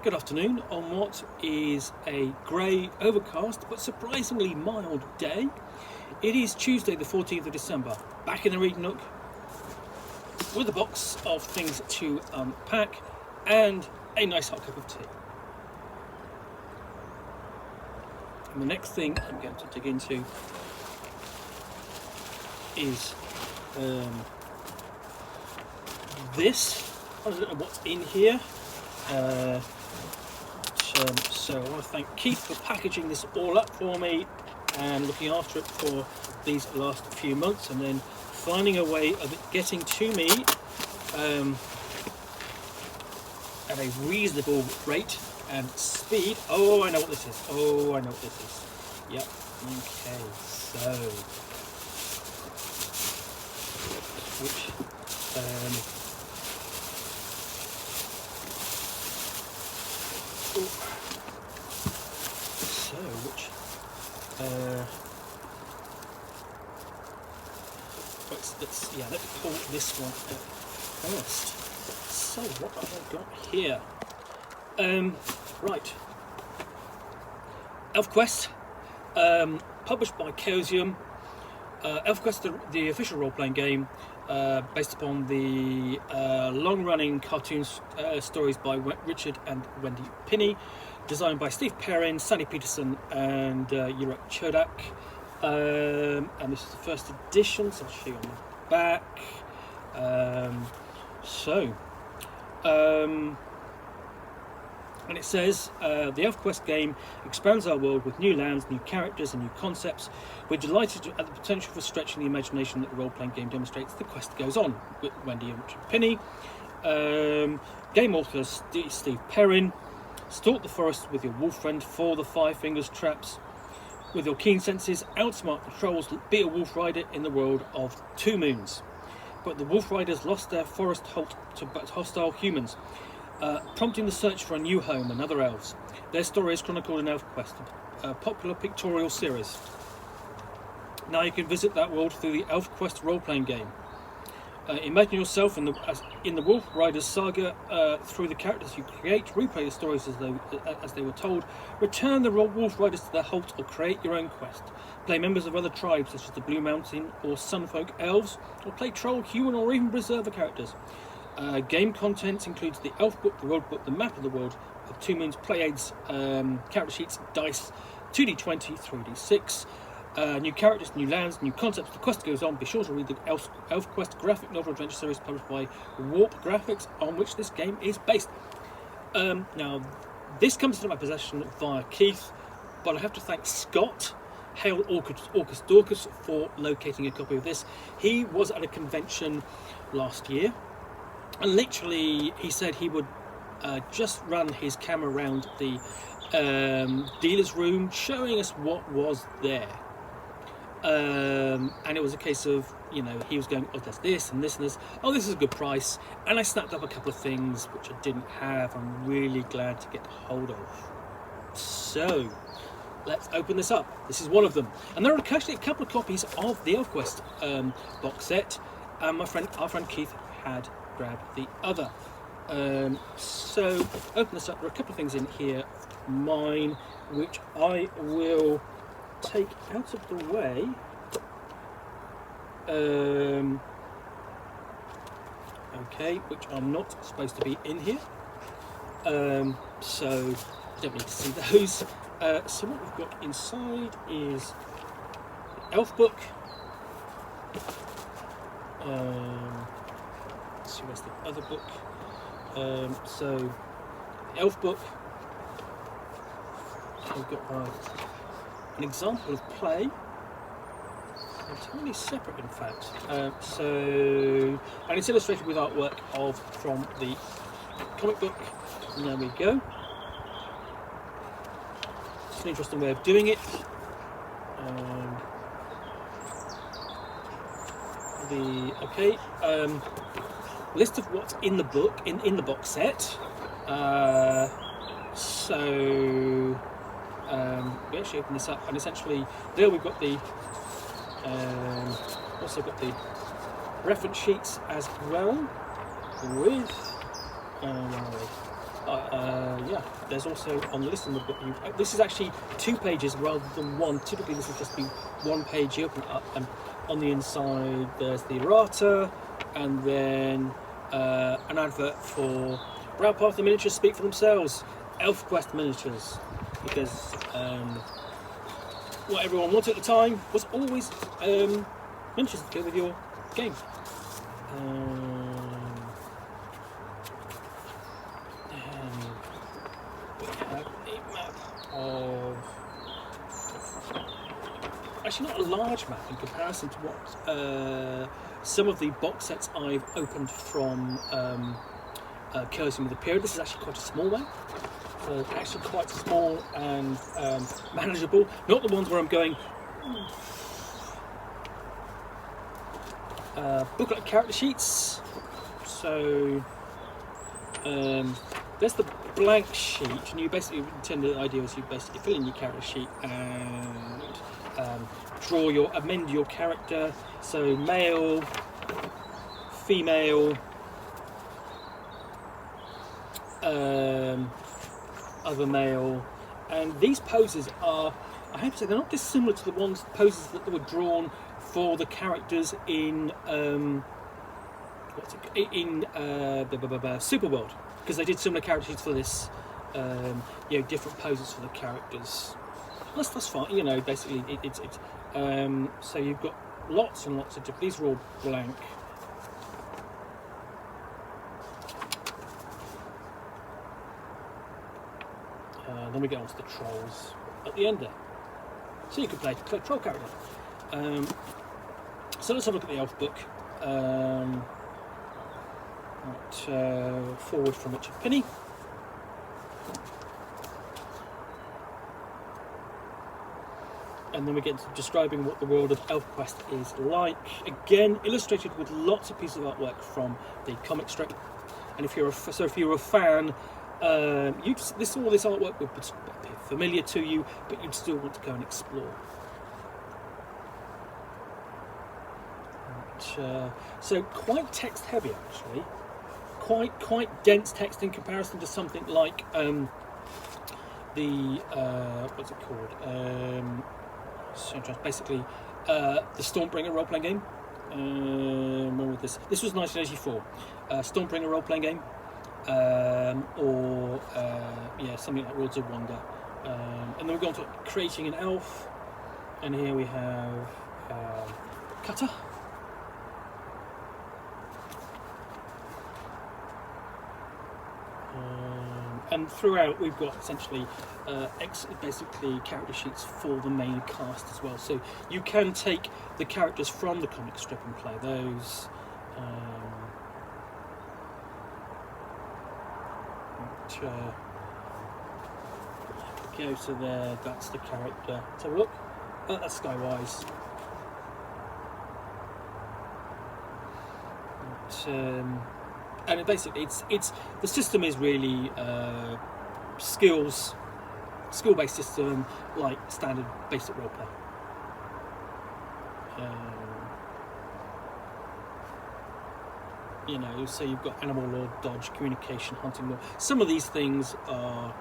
Good afternoon on what is a grey, overcast but surprisingly mild day. It is Tuesday the 14th of December, back in the Read Nook with a box of things to unpack and a nice hot cup of tea. And the next thing I'm going to dig into is this. I don't know what's in here. So I want to thank Keith for packaging this all up for me and looking after it for these last few months, and then finding a way of it getting to me at a reasonable rate and speed. Oh, I know what this is. Yep. Okay, so let's pull this one first. So what have I got here? Right, ElfQuest, published by Chaosium. ElfQuest, the official role-playing game, based upon the long-running cartoon stories by Richard and Wendy Pinney, designed by Steve Perrin, Sandy Peterson, and Jurek Chodak. And this is the first edition, so I'll show you on the back. And it says, the ElfQuest game expands our world with new lands, new characters and new concepts. We're delighted at the potential for stretching the imagination that the role-playing game demonstrates. The quest goes on with Wendy and Richard Pinney. Game author Steve Perrin. Stalk the forest with your wolf friend, follow the five fingers traps. With your keen senses, outsmart the trolls, be a wolf rider in the world of Two Moons. But the wolf riders lost their forest halt to hostile humans, prompting the search for a new home and other elves. Their story is chronicled in ElfQuest, a popular pictorial series. Now you can visit that world through the ElfQuest role-playing game. Imagine yourself in the Wolf Riders saga through the characters you create, replay the stories as they were told, return the Wolf Riders to their halt, or create your own quest. Play members of other tribes such as the Blue Mountain or Sunfolk Elves, or play Troll, Human or even Berserker characters. Game content includes the Elf Book, the World Book, the Map of the World of Two Moons, play aids, character sheets, dice, 2d20, 3d6. New characters, new lands, new concepts. The quest goes on. Be sure to read the ElfQuest graphic novel adventure series published by Warp Graphics, on which this game is based. Now, this comes into my possession via Keith, but I have to thank Scott, Hail Orcus Dorcas, for locating a copy of this. He was at a convention last year, and literally he said he would just run his camera around the dealer's room, showing us what was there. And it was a case of, he was going, oh, there's this and this and this. Oh, this is a good price. And I snapped up a couple of things which I didn't have. I'm really glad to get hold of. So, let's open this up. This is one of them. And there are actually a couple of copies of the ElfQuest box set. And our friend Keith had grabbed the other. So, open this up. There are a couple of things in here, mine, which I will take out of the way. Okay, which are not supposed to be in here. So don't need to see those. So what we've got inside is the Elf Book. Let's see, where's the other book? So the Elf Book. We've got an example of play, entirely separate in fact. And it's illustrated with artwork from the comic book. And there we go. It's an interesting way of doing it. List of what's in the book, in the box set. We actually open this up, and essentially there we've got the also got the reference sheets as well with yeah, there's also on the list in the book. This is actually 2 pages rather than 1. Typically, this would just be 1 page. You open it up, and on the inside there's the errata, and then an advert for Roleplaying Miniatures speak for themselves. ElfQuest miniatures, because what everyone wanted at the time was always miniatures to go with your game. We have a map of, actually not a large map in comparison to what some of the box sets I've opened from Chaosium of the Period. This is actually quite a small one. Actually quite small and manageable. Not the ones where I'm going. Booklet character sheets. So there's the blank sheet, and you basically intend the idea is you basically fill in your character sheet and amend your character. So male, female, other male, and these poses are, I have to say, they're not dissimilar to the poses that were drawn for the characters in Superworld, because they did similar character sheets for this. Different poses for the characters. That's fine. You know, basically it's so you've got lots and lots of different. These are all blank. Then we get onto the trolls at the end there. So you can play troll character. So let's have a look at the elf book. Forward from Richard Penny. And then we get to describing what the world of ElfQuest is like. Again, illustrated with lots of pieces of artwork from the comic strip. And if you're a fan, all this artwork would be familiar to you, but you'd still want to go and explore. So quite text heavy, actually. Quite dense text in comparison to something like what's it called? Basically, the Stormbringer role-playing game. When was this? This was 1984. Stormbringer role-playing game. Or something like Worlds of Wonder. And then we've gone to creating an elf, and here we have Cutter. And throughout we've got essentially basically character sheets for the main cast as well. So you can take the characters from the comic strip and play those. Go to there, that's the character. Let's have a look. That's Skywise. And basically, it's the system is really skill-based system, like standard basic roleplay. So you've got animal law, dodge, communication, hunting law. Some of these things are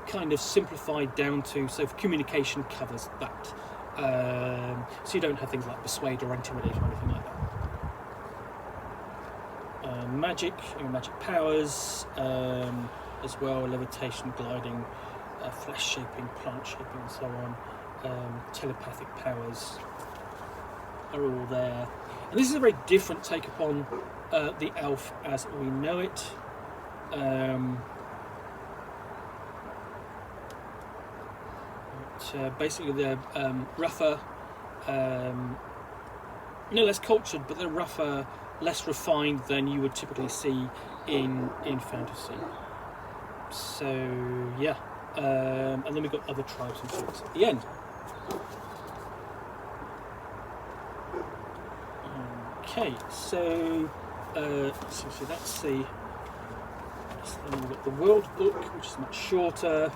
kind of simplified down to, so communication covers that. So you don't have things like persuade or intimidate or anything like that. Magic powers, as well, levitation, gliding, flesh shaping, plant shaping, and so on. Telepathic powers are all there. And this is a very different take upon the elf as we know it. Basically, they're rougher, no less cultured, but they're rougher, less refined than you would typically see in fantasy. So yeah, and then we've got other tribes and folks at the end. Okay, so that's the. Then we've got the world book, which is much shorter.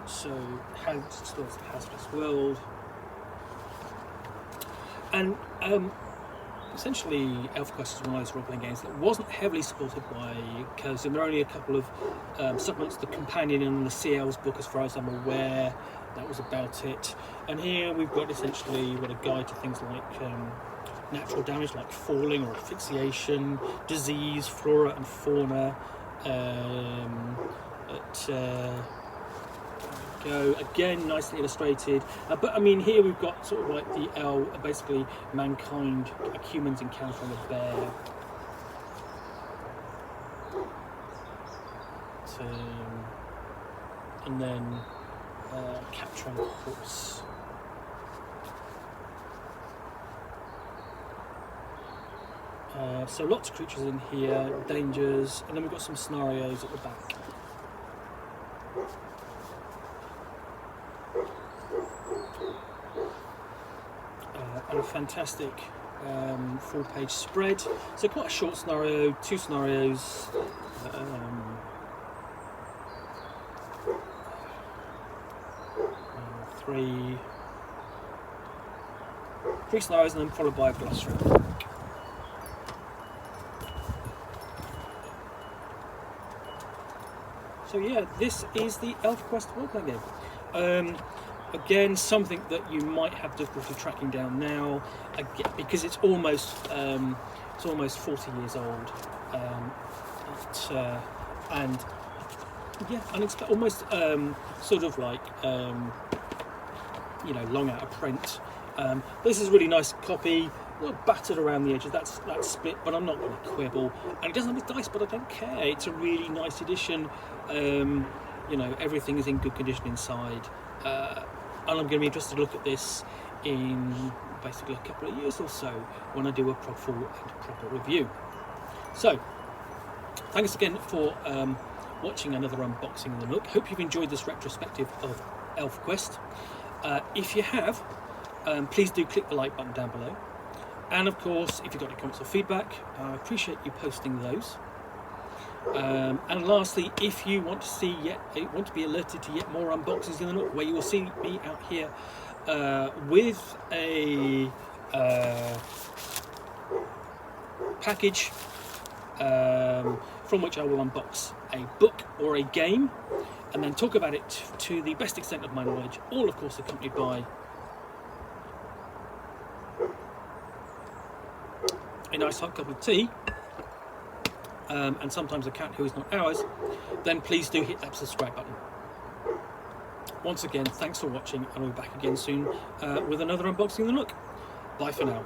So Hazardous World. And essentially, ElfQuest is one of those role-playing games that wasn't heavily supported by Chaosium. There are only a couple of supplements, the Companion and the CL's book, as far as I'm aware. That was about it. And here we've got essentially a guide to things like natural damage, like falling or asphyxiation, disease, flora and fauna. Go again, nicely illustrated, but I mean here we've got sort of like the basically mankind, like humans encountering a bear, and then capturing a horse. So lots of creatures in here, dangers, and then we've got some scenarios at the back. And a fantastic full-page spread. So quite a short scenario, 2 scenarios, 3 scenarios, and then followed by a glossary. So yeah, this is the ElfQuest role-playing game. Again, something that you might have difficulty tracking down now, again, because it's almost 40 years old, and it's almost sort of like long out of print. This is a really nice copy. A little battered around the edges. That's split, but I'm not going to quibble. And it doesn't have its dice, but I don't care. It's a really nice edition. Everything is in good condition inside. And I'm going to be interested to look at this in basically a couple of years or so when I do a full and proper review. So, thanks again for watching another unboxing of the Nook. Hope you've enjoyed this retrospective of ElfQuest. If you have, please do click the like button down below. And of course, if you've got any comments or feedback, I appreciate you posting those. And lastly, if you want to be alerted to yet more unboxings in the Nook, where you will see me out here with a package from which I will unbox a book or a game, and then talk about it to the best extent of my knowledge, all of course accompanied by a nice hot cup of tea, and sometimes a cat who is not ours, then please do hit that subscribe button. Once again, thanks for watching, and we'll be back again soon with another unboxing of the Nook. Bye for now.